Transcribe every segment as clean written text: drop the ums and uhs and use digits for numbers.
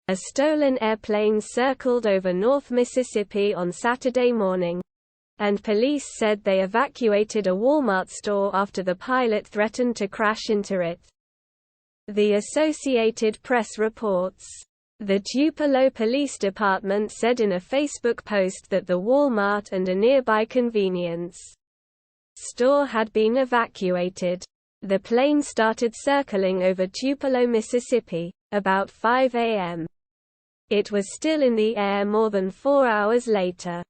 A stolen airplane circled over North Mississippi on Saturday morning, and police said they evacuated a Walmart store after the pilot threatened to crash into it. The Associated Press reports. The Tupelo Police Department said in a Facebook post that the Walmart and a nearby convenience store had been evacuated. The plane started circling over Tupelo, Mississippi, about 5 a.m. It was still in the air more than 4 hours later,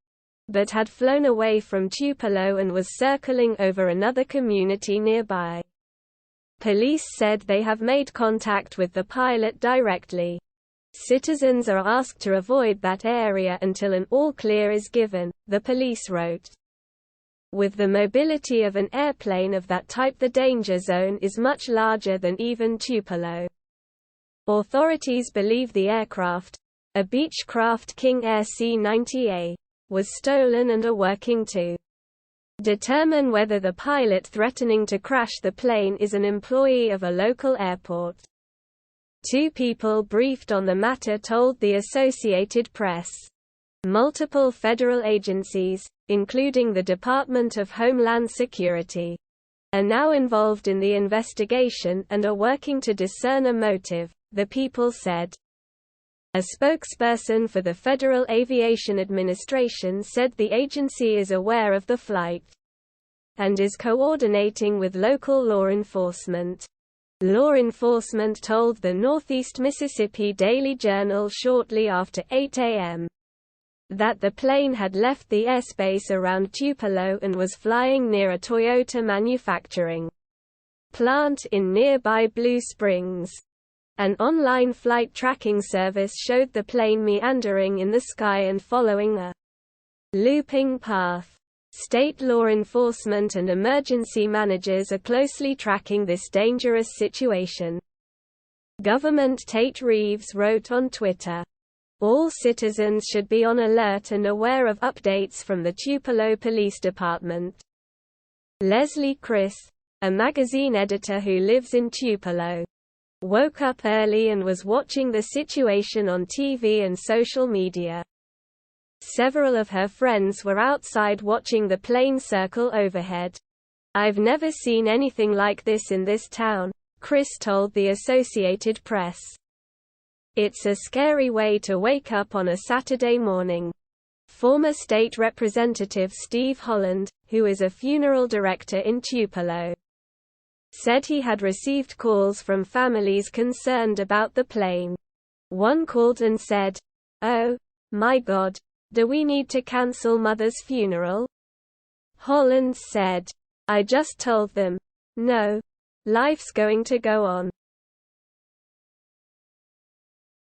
but had flown away from Tupelo and was circling over another community nearby. Police said they have made contact with the pilot directly. Citizens are asked to avoid that area until an all-clear is given, the police wrote. With the mobility of an airplane of that type, the danger zone is much larger than even Tupelo. Authorities believe the aircraft, a Beechcraft King Air C-90A, was stolen and are working to determine whether the pilot threatening to crash the plane is an employee of a local airport. 2 people briefed on the matter told the Associated Press. Multiple federal agencies, including the Department of Homeland Security, are now involved in the investigation and are working to discern a motive, the people said. A spokesperson for the Federal Aviation Administration said the agency is aware of the flight and is coordinating with local law enforcement. Law enforcement told the Northeast Mississippi Daily Journal shortly after 8 a.m. that the plane had left the airspace around Tupelo and was flying near a Toyota manufacturing plant in nearby Blue Springs. An online flight tracking service showed the plane meandering in the sky and following a looping path. State law enforcement and emergency managers are closely tracking this dangerous situation. Government Tate Reeves wrote on Twitter, "All citizens should be on alert and aware of updates from the Tupelo Police Department." Leslie Chris, a magazine editor who lives in Tupelo, woke up early and was watching the situation on TV and social media. Several of her friends were outside watching the plane circle overhead. "I've never seen anything like this in this town," Chris told the Associated Press. "It's a scary way to wake up on a Saturday morning." Former state representative Steve Holland, who is a funeral director in Tupelo, said he had received calls from families concerned about the plane. One called and said, "Oh, my God, do we need to cancel Mother's funeral?" Holland said, "I just told them, no, life's going to go on."